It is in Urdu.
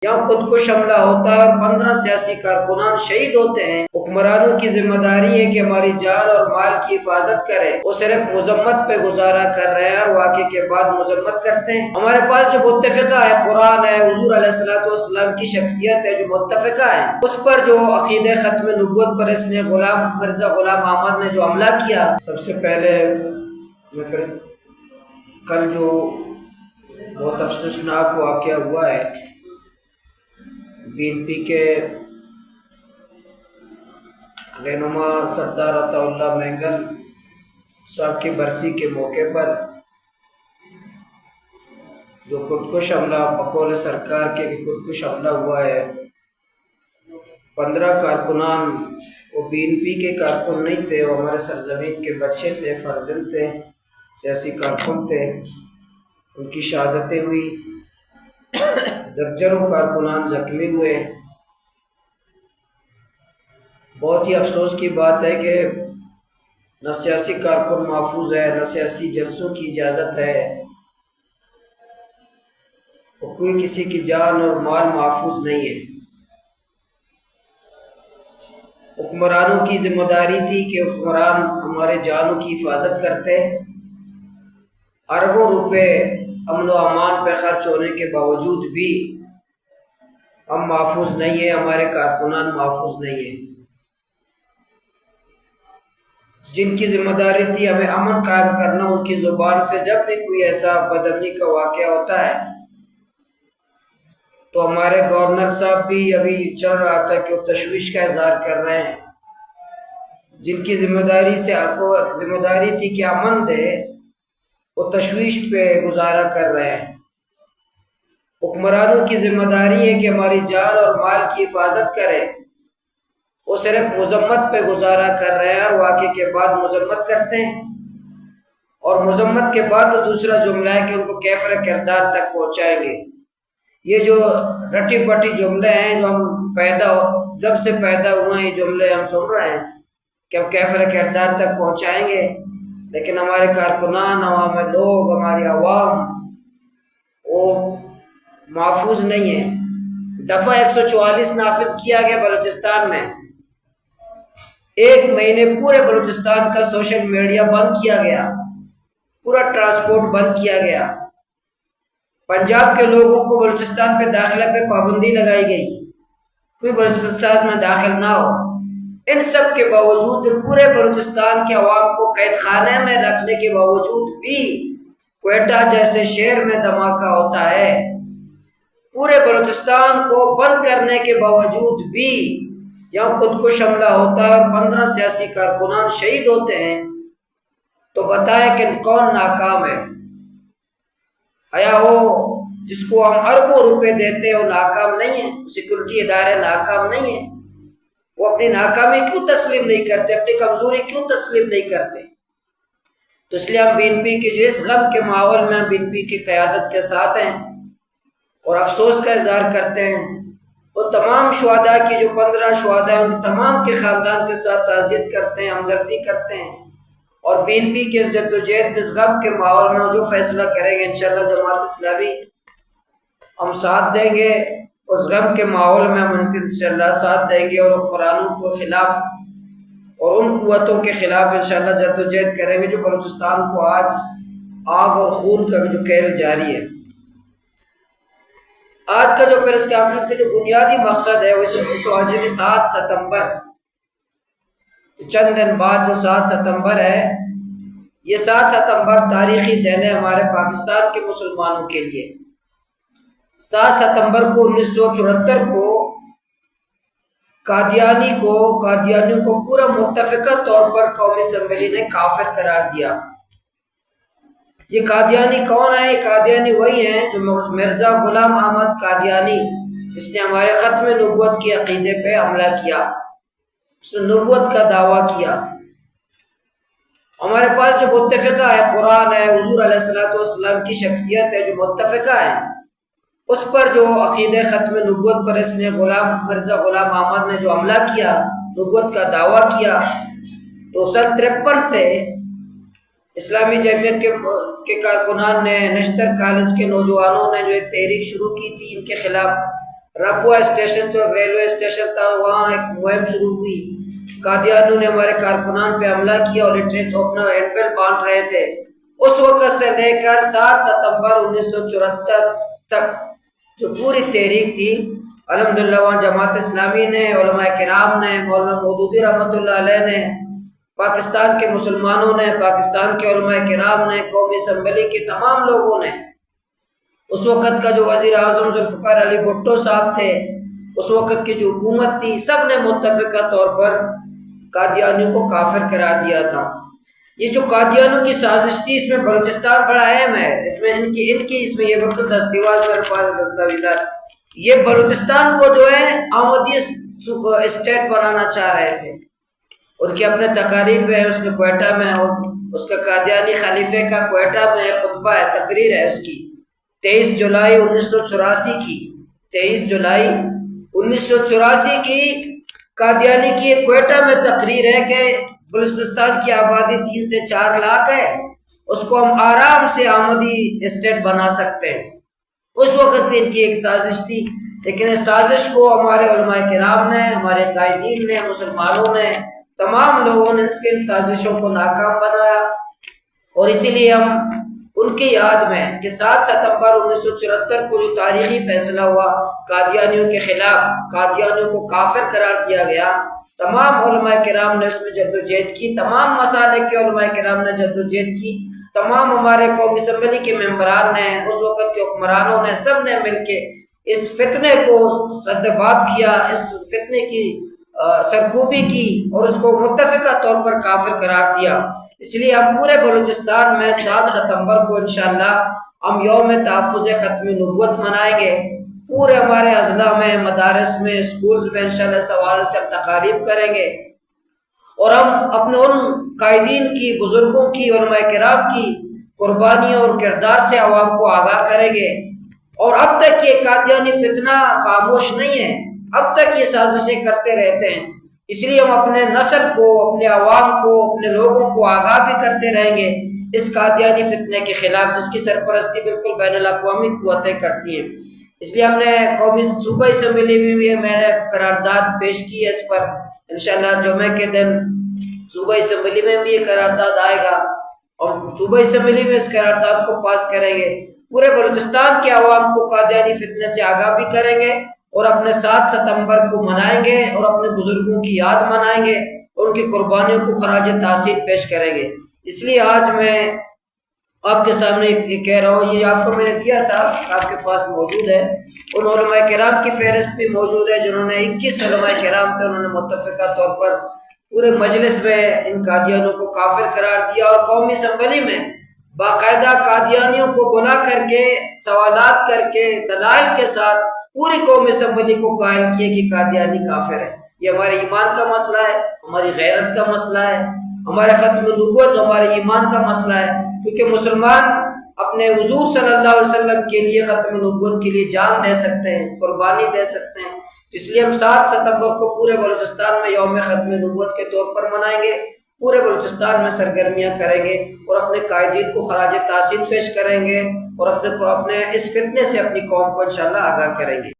یہاں خودکش حملہ ہوتا ہے اور 15 سیاسی کارکنان شہید ہوتے ہیں۔ حکمرانوں کی ذمہ داری ہے کہ ہماری جان اور مال کی حفاظت کرے، وہ صرف مذمت پہ گزارا کر رہے ہیں اور واقعے کے بعد مذمت کرتے ہیں۔ ہمارے پاس جو متفقہ ہے قرآن ہے، حضور علیہ السلام کی شخصیت ہے جو متفقہ ہے، اس پر جو عقیدہ ختم نبوت پر اس نے مرزا غلام احمد نے جو حملہ کیا، سب سے پہلے کل جو بہت افسوسناک واقعہ ہوا ہے بی این پی کے رہنما سردار عطا اللہ مینگل صاحب کی برسی کے موقع پر جو خودکش حملہ بقول سرکار کے خودکش حملہ ہوا ہے، 15 کارکنان وہ بی این پی کے کارکن نہیں تھے، وہ ہمارے سرزمین کے بچے تھے، فرزند تھے، سیاسی کارکن تھے، ان کی شہادتیں ہوئی، درجنوں کارکنان زخمی ہوئے۔ بہت ہی افسوس کی بات ہے کہ نہ سیاسی کارکن محفوظ ہے، نہ سیاسی جلسوں کی اجازت ہے، اور کوئی کسی کی جان اور مال محفوظ نہیں ہے۔ حکمرانوں کی ذمہ داری تھی کہ حکمران ہمارے جانوں کی حفاظت کرتے، اربوں روپے امن و امان پہ خرچ ہونے کے باوجود بھی ہم محفوظ نہیں ہیں، ہمارے کارکنان محفوظ نہیں ہیں۔ جن کی ذمہ داری تھی ہمیں امن قائم کرنا، ان کی زبان سے جب بھی کوئی ایسا بدامنی کا واقعہ ہوتا ہے تو ہمارے گورنر صاحب بھی ابھی چل رہا تھا کہ وہ تشویش کا اظہار کر رہے ہیں۔ جن کی ذمہ داری تھی کہ امن دے، وہ تشویش پہ گزارا کر رہے ہیں۔ حکمرانوں کی ذمہ داری ہے کہ ہماری جان اور مال کی حفاظت کرے، وہ صرف مذمت پہ گزارا کر رہے ہیں اور واقعے کے بعد مذمت کرتے ہیں، اور مذمت کے بعد تو دوسرا جملہ ہے کہ ان کو کیفر کردار تک پہنچائیں گے۔ یہ جو رٹی پٹی جملے ہیں جو ہم جب سے پیدا ہوئے ہیں، یہ جملے ہم سن رہے ہیں کہ ہم کیفر کردار تک پہنچائیں گے، لیکن ہمارے کارکنان، عوام لوگ، ہماری عوام وہ محفوظ نہیں ہے۔ دفعہ 144 نافذ کیا گیا بلوچستان میں، 1 مہینے پورے بلوچستان کا سوشل میڈیا بند کیا گیا، پورا ٹرانسپورٹ بند کیا گیا، پنجاب کے لوگوں کو بلوچستان پہ داخلہ پہ پابندی لگائی گئی، کوئی بلوچستان میں داخل نہ ہو۔ ان سب کے باوجود پورے بلوچستان کے عوام کو قید خانے میں رکھنے کے باوجود بھی کوئٹہ جیسے شہر میں دھماکہ ہوتا ہے، پورے بلوچستان کو بند کرنے کے باوجود بھی یہاں خودکش حملہ ہوتا ہے اور 15 سیاسی کارکنان شہید ہوتے ہیں، تو بتائیں کہ کون ناکام ہے؟ آیا وہ جس کو ہم اربوں روپے دیتے ہیں وہ ناکام نہیں ہے؟ سیکورٹی ادارے ناکام نہیں ہیں؟ وہ اپنی ناکامی کیوں تسلیم نہیں کرتے، اپنی کمزوری کیوں تسلیم نہیں کرتے؟ تو اس لیے ہم بی این پی کے جو اس غم کے ماحول میں بی این پی کی قیادت کے ساتھ ہیں اور افسوس کا اظہار کرتے ہیں، وہ تمام شہداء کی جو 15 شہداء ہیں ان تمام کے خاندان کے ساتھ تعزیت کرتے ہیں، ہمدردی کرتے ہیں، اور بی این پی کے جد و جہد اس غم کے ماحول میں جو فیصلہ کریں گے انشاءاللہ جماعت اسلامی ہم ساتھ دیں گے، اس غم کے ماحول میں ہم انشاءاللہ ساتھ دیں گے، اور حکمرانوں کے خلاف اور ان قوتوں کے خلاف انشاءاللہ جد و جہد کریں گے جو بلوچستان کو آج آگ اور خون کا جو کیل جاری ہے۔ آج کا جو پریس کانفرنس کا جو بنیادی مقصد ہے وہ آج 7 ستمبر، چند دن بعد جو 7 ستمبر ہے، یہ 7 ستمبر تاریخی دن ہے ہمارے پاکستان کے مسلمانوں کے لیے۔ 7 ستمبر کو 1974 کو قادیانیوں کو پورا متفقہ طور پر قومی اسمبلی نے کافر قرار دیا۔ یہ قادیانی کون ہے؟ یہ قادیانی وہی ہیں جو مرزا غلام احمد قادیانی، جس نے ہمارے ختم نبوت کے عقیدے پہ حملہ کیا، اس نے نبوت کا دعویٰ کیا۔ ہمارے پاس جو متفقہ ہے قرآن ہے، حضور علیہ السلام کی شخصیت ہے جو متفقہ ہے، اس پر جو عقیدہ ختم نبوت پر اس نے مرزا غلام احمد نے جو حملہ کیا، نبوت کا دعویٰ کیا، تو 1953 سے اسلامی جمعیت کے کارکنان نے، نشتر کالج کے نوجوانوں نے جو ایک تحریک شروع کی تھی ان کے خلاف، رپوا اسٹیشن جو ریلوے اسٹیشن تھا وہاں ایک مہم شروع ہوئی. قادیانیوں نے ہمارے کارکنان پہ حملہ کیا اور لٹریچر اوپنر ہینڈ بیل باندھ رہے تھے. اس وقت سے لے کر 7 ستمبر 1974 تک جو پوری تحریک تھی الحمدللہ وہاں جماعت اسلامی نے، علماء کرام نے، مولانا مودودی رحمۃ اللہ علیہ نے، پاکستان کے مسلمانوں نے، پاکستان کے علماء کرام نے، قومی اسمبلی کے تمام لوگوں نے، اس وقت کا جو وزیر اعظم ذوالفقار علی بھٹو صاحب تھے، اس وقت کی جو حکومت تھی، سب نے متفقہ طور پر قادیانیوں کو کافر قرار دیا تھا. یہ جو قادیانیوں کی سازش تھی اس میں بلوچستان بڑا اہم ہے. اس میں ان کی اس میں یہ وقت دستاویز میرے پاس دستاویزات، یہ بلوچستان کو جو ہے آمدی اسٹیٹ بنانا چاہ رہے تھے. ان کے اپنے تقاریر میں اس کے کوئٹہ میں، اور اس کا قادیانی خلیفے کا کوئٹہ میں خطبہ ہے، تقریر ہے اس کی 23 جولائی 1984 کی، 23 جولائی 1984 کی قادیانی کی کوئٹہ میں تقریر ہے کہ بلوچستان کی آبادی 3 سے 4 لاکھ ہے، اس کو ہم آرام سے آمدی اسٹیٹ بنا سکتے ہیں. اس وقت سے ان کی ایک سازش تھی، لیکن اس سازش کو ہمارے علماء کرام نے، ہمارے قائدین نے، مسلمانوں نے، تمام لوگوں نے اس کے ان سازشوں کو ناکام بنایا. اور اسی لیے ہم ان کی یاد میں کہ 7 ستمبر 1974 کو جو تاریخی فیصلہ ہوا قادیانیوں کے خلاف، قادیانیوں کو کافر قرار دیا گیا، تمام علماء کرام نے اس میں جدوجہد کی، تمام مسالک کے علماء کرام نے جدوجہد کی، تمام ہمارے قومی اسمبلی کے ممبران نے، اس وقت کے حکمرانوں نے، سب نے مل کے اس فتنے کو سردباب کیا، اس فتنے کی سرکوبی کی اور اس کو متفقہ طور پر کافر قرار دیا. اس لیے ہم پورے بلوچستان میں 7 ستمبر کو انشاءاللہ ہم یوم تحفظ ختم نبوت منائیں گے. پورے ہمارے اضلاع میں، مدارس میں، اسکولز میں انشاءاللہ اس حوالے سے تقاریب کریں گے، اور ہم اپنے ان قائدین کی، بزرگوں کی، علماء کرام کی قربانیوں اور کردار سے عوام کو آگاہ کریں گے. اور اب تک یہ قادیانی فتنہ خاموش نہیں ہے، اب تک یہ سازشیں کرتے رہتے ہیں. اس لیے ہم اپنے نسل کو، اپنے عوام کو، اپنے لوگوں کو آگاہ بھی کرتے رہیں گے اس قادیانی فتنے کے خلاف، جس کی سرپرستی بالکل بین الاقوامی قوتیں کرتی ہیں. اس لیے ہم نے قومی صوبائی اسمبلی میں بھی میں نے قرارداد پیش کی ہے اس پر. انشاءاللہ جمعہ کے دن صوبائی اسمبلی میں بھی یہ قرارداد آئے گا، اور صوبائی اسمبلی میں اس قرارداد کو پاس کریں گے. پورے بلوچستان کے عوام کو قادیانی فتنے سے آگاہ بھی کریں گے، اور اپنے 7 ستمبر کو منائیں گے، اور اپنے بزرگوں کی یاد منائیں گے، ان کی قربانیوں کو خراج تحسین پیش کریں گے. اس لیے آج میں آپ کے سامنے یہ کہہ رہا ہوں، یہ آپ کو میں نے دیا تھا، آپ کے پاس موجود ہے. ان علماء کرام کی فہرست بھی موجود ہے جنہوں نے 21 علماء کرام تھے، انہوں نے متفقہ طور پر پورے مجلس میں ان قادیانیوں کو کافر قرار دیا، اور قومی اسمبلی میں باقاعدہ قادیانیوں کو بلا کر کے، سوالات کر کے، دلائل کے ساتھ پوری قومی اسمبلی کو قائل کیا کہ قادیانی کافر ہے. یہ ہمارے ایمان کا مسئلہ ہے، ہماری غیرت کا مسئلہ ہے، ہمارے ختم نبوت، ہمارے ایمان کا مسئلہ ہے. کیونکہ مسلمان اپنے حضور صلی اللہ علیہ وسلم کے لیے، ختم نبوت کے لیے جان دے سکتے ہیں، قربانی دے سکتے ہیں. اس لیے ہم 7 ستمبر کو پورے بلوچستان میں یوم ختم نبوت کے طور پر منائیں گے. پورے بلوچستان میں سرگرمیاں کریں گے، اور اپنے قائدین کو خراج تحسین پیش کریں گے، اور اپنے اس فتنے سے اپنی قوم کو انشاءاللہ آگاہ کریں گے.